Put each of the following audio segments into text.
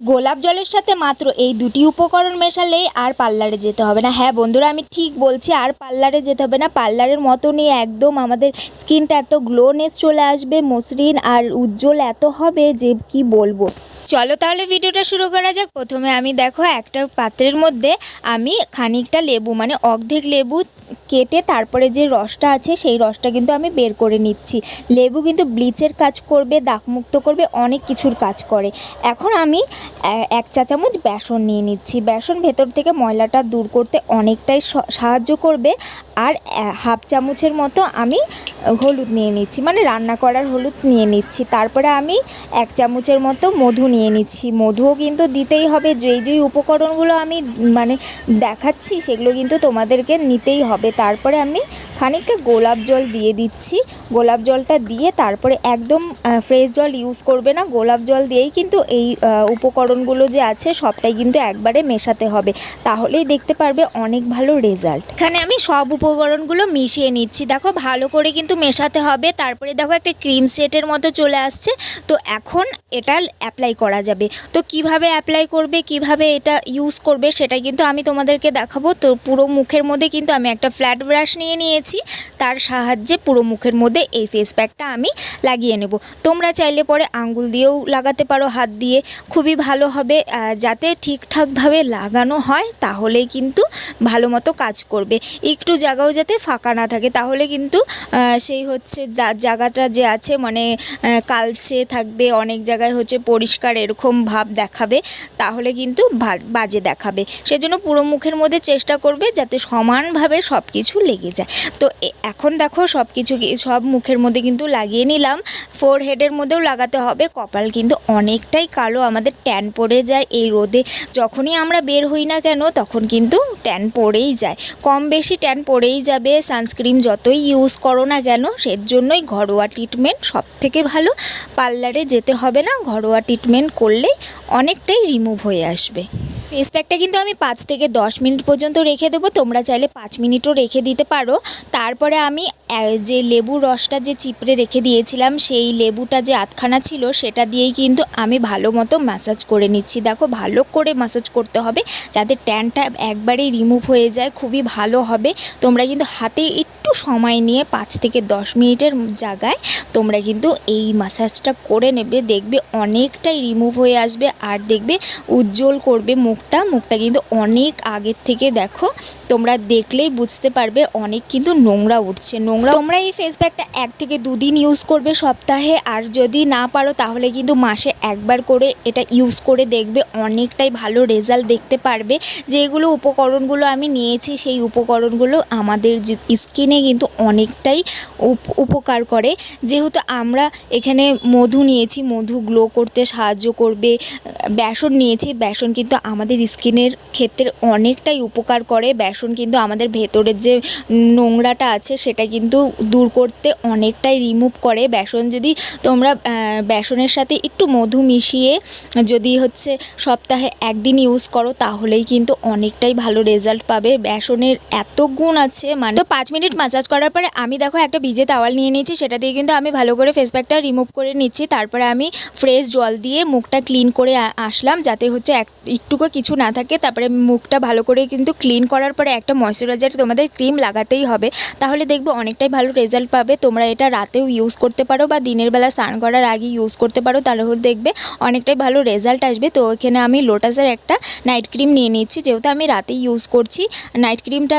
গোলাপ জলের সাথে মাত্র এই দুটি উপকরণ মেশালেই আর পার্লারে যেতে হবে না। হ্যাঁ বন্ধুরা, আমি ঠিক বলছি, আর পার্লারে যেতে হবে না। পার্লারের মতনই একদম আমাদের স্কিনটা এত গ্লোনেস চলে আসবে, মসৃণ আর উজ্জ্বল এত হবে যে কি বলবো। চলো তাহলে ভিডিওটা শুরু করা যাক। প্রথমে আমি দেখো একটা পাত্রের মধ্যে আমি খানিকটা লেবু মানে অর্ধেক লেবু কেটে তারপরে যে রসটা আছে সেই রসটা কিন্তু আমি বের করে নিচ্ছি। লেবু কিন্তু ব্লিচের কাজ করবে, দাগমুক্ত করবে, অনেক কিছুর কাজ করে। এখন আমি 1 চা চামচ বেসন নিয়ে নিচ্ছি। বেসন ভেতর থেকে ময়লাটা দূর করতে অনেকটাই সাহায্য করবে। আর 1/2 চামচের মতো আমি হলুদ নিয়ে নিচ্ছি, মানে রান্না করার হলুদ নিয়ে নিচ্ছি। তারপরে আমি 1 চামচের মতো মধু নিয়ে নিচ্ছি। মধুও কিন্তু দিতেই হবে। যেই উপকরণগুলো আমি মানে দেখাচ্ছি সেগুলো কিন্তু তোমাদেরকে নিতেই হবে। তারপরে আমি খানিকটা গোলাপ জল দিয়ে দিচ্ছি। গোলাপ জলটা দিয়ে তারপরে একদম ফ্রেশ জল ইউজ করবে না, গোলাপ জল দিয়েই কিন্তু এই উপকরণগুলো যে আছে সবটাই কিন্তু একবারে মেশাতে হবে, তাহলেই দেখতে পারবে অনেক ভালো রেজাল্ট। এখানে আমি সব উপকরণগুলো মিশিয়ে নিচ্ছি। দেখো ভালো করে কিন্তু মেশাতে হবে। তারপরে দেখো একটা ক্রিম সেটের মতো চলে আসছে। তো এখন এটা অ্যাপ্লাই করা যাবে। তো কিভাবে অ্যাপ্লাই করবে, কিভাবে এটা ইউজ করবে সেটা কিন্তু আমি তোমাদেরকে দেখাবো। তো পুরো মুখের মধ্যে কিন্তু আমি একটা ফ্ল্যাট ব্রাশ নিয়েছি, তার সাহায্যে পুরো মুখের মধ্যে এই ফেস প্যাকটা আমি লাগিয়ে নেব। তোমরা চাইলে পরে আঙ্গুল দিয়েও লাগাতে পারো, হাত দিয়ে, খুবই ভালো হবে। যাতে ঠিকঠাকভাবে লাগানো হয় তাহলেই কিন্তু ভালো মতো কাজ করবে। একটু জায়গাও যাতে ফাঁকা না থাকে, তাহলে কিন্তু সেই হচ্ছে জায়গাটা যে আছে মানে কালচে থাকবে, অনেক জায়গায় হচ্ছে পরিষ্কার এরকম ভাব দেখাবে, তাহলে কিন্তু বাজে দেখাবে। সেজন্য পুরো মুখের মধ্যে চেষ্টা করবে যাতে সমানভাবে সব কিছু লেগে যায়। তো এখন দেখো সব মুখের মধ্যে কিন্তু লাগিয়ে নিলাম। ফোরহেডের মধ্যেও লাগাতে হবে। কপাল কিন্তু অনেকটাই কালো, আমাদের ট্যান পড়ে যায় এই রোদে। যখনই আমরা বের হই না কেন তখন কিন্তু ট্যান পড়েই যায়, কম বেশি ট্যান পড়েই যাবে। সানস্ক্রিন যতই ইউজ করো না কেন, সেজন্যই ঘরোয়া ট্রিটমেন্ট সবথেকে ভালো। পার্লারে যেতে হবে না, ঘরোয়া ট্রিটমেন্ট করলেই অনেকটাই রিমুভ হয়ে আসবে। ফেস প্যাকটা কিন্তু আমি 5 থেকে 10 মিনিট পর্যন্ত রেখে দেবো। তোমরা চাইলে 5 মিনিটও রেখে দিতে পারো। তারপরে আমি যে লেবুর রসটা যে চিপড়ে রেখে দিয়েছিলাম, সেই লেবুটা যে আধখানা ছিল সেটা দিয়েই কিন্তু আমি ভালো মতো ম্যাসাজ করে নিচ্ছি। দেখো ভালো করে ম্যাসাজ করতে হবে যাতে ট্যানটা একবারেই রিমুভ হয়ে যায়, খুবই ভালো হবে। তোমরা কিন্তু হাতে একটু সময় নিয়ে 5 থেকে 10 মিনিটের জায়গায় তোমরা কিন্তু এই ম্যাসাজটা করে নেবে, দেখবে অনেকটাই রিমুভ হয়ে আসবে। আর দেখবে উজ্জ্বল করবে মুখটা কিন্তু অনেক আগের থেকে। দেখো তোমরা দেখলেই বুঝতে পারবে অনেক কিন্তু নোংরা উঠছে। তোমরা এই ফেস প্যাকটা 1 থেকে 2 দিন ইউজ করবে সপ্তাহে। আর যদি না পারো তাহলে কিন্তু মাসে একবার করে এটা ইউজ করে দেখবে, অনেকটাই ভালো রেজাল্ট দেখতে পারবে। যেগুলো উপকরণগুলো আমি নিয়েছি সেই উপকরণগুলো আমাদের স্কিনে কিন্তু অনেকটাই উপকার করে। যেহেতু আমরা এখানে মধু নিয়েছি, মধু গ্লো করতে সাহায্য করবে। বেসন নিয়েছি, বেসন কিন্তু আমাদের স্কিনের ক্ষেত্রে অনেকটাই উপকার করে। বেসন কিন্তু আমাদের ভেতরের যে নোংরাটা আছে সেটা কিন্তু দূর করতে অনেকটাই রিমুভ করে। বেসন যদি তোমরা বেসনের সাথে একটু মধু মিশিয়ে যদি হচ্ছে সপ্তাহে 1 দিন ইউজ করো তাহলেই কিন্তু অনেকটাই ভালো রেজাল্ট পাবে। বেসনের এত গুণ আছে মানে। তো 5 মিনিট ম্যাসাজ করার পরে আমি দেখো একটা ভিজে টাওয়াল নিয়ে নিয়েছি, সেটা দিয়ে কিন্তু আমি ভালো করে ফেস প্যাকটা রিমুভ করে নিচ্ছি। তারপরে আমি ফ্রেশ জল দিয়ে মুখটা ক্লিন করে আসলাম যাতে হচ্ছে একটুকু কিছু না থাকে। তারপরে মুখটা ভালো করে কিন্তু ক্লিন করার পরে একটা ময়শ্চারাইজার তোমাদের ক্রিম লাগাতেই হবে, তাহলে দেখবে অনেকটাই ভালো রেজাল্ট পাবে। তোমরা এটা রাতেও ইউজ করতে পারো বা দিনের বেলা স্নান করার আগে ইউজ করতে পারো, তাহলে দেখবে অনেকটাই ভালো রেজাল্ট আসবে। তো এখানে আমি লোটাসের একটা নাইট ক্রিম নিয়ে নিচ্ছি, যেহেতু আমি রাতেই ইউজ করছি। নাইট ক্রিমটা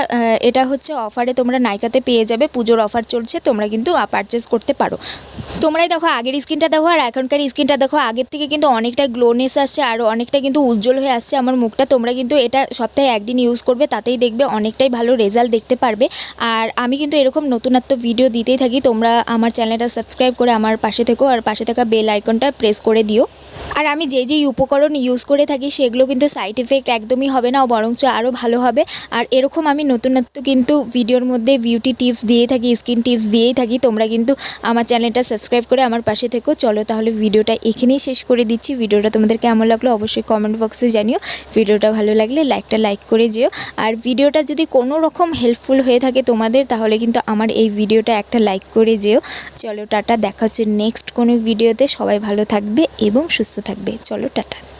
এটা হচ্ছে অফারে তোমরা নাইকাতে পেয়ে যাবে, পুজোর অফার চলছে, তোমরা কিন্তু পারচেস করতে পারো। তোমরাই দেখো আগের স্কিনটা দেখো আর এখনকার স্কিনটা দেখো, আগের থেকে কিন্তু অনেকটা গ্লোনেস আসছে আর অনেকটা কিন্তু উজ্জ্বল হয়ে আসছে আমার মুখটা। তোমরা কিন্তু এটা সপ্তাহে 1 দিন ইউজ করবে, তাতেই দেখবে অনেকটাই ভালো রেজাল্ট দেখতে পারবে। আর আমি কিন্তু এরকম নতুনত্ব ভিডিও দিতেই থাকি। তোমরা আমার চ্যানেলটা সাবস্ক্রাইব করে আমার পাশে থেকো আর পাশে থাকা বেল আইকনটা প্রেস করে দিও। আর আমি যেই উপকরণ ইউজ করে থাকি সেগুলো কিন্তু সাইড এফেক্ট একদমই হবে না, বরঞ্চ আরও ভালো হবে। আর এরকম আমি নতুনত্ব কিন্তু ভিডিওর মধ্যে বিউটি টিপস দিয়ে থাকি, স্কিন টিপস দিয়েই থাকি। তোমরা কিন্তু আমার চ্যানেলটা সাবস্ক্রাইব করে আমার পাশে থেকো। চলো তাহলে ভিডিওটা এখানেই শেষ করে দিচ্ছি। ভিডিওটা তোমাদের কেমন লাগলো অবশ্যই কমেন্ট বক্সে জানিও। ভিডিওটা ভালো লাগলে লাইক করে যেও। আর ভিডিওটা যদি কোনো রকম হেল্পফুল হয়ে থাকে তোমাদের, তাহলে কিন্তু আমার এই ভিডিওটা একটা লাইক করে যেও। চলো টাটা, দেখা হচ্ছে নেক্সট কোনো ভিডিওতে। সবাই ভালো থাকবে এবং সুস্থ থাকবে। চলো টাটা।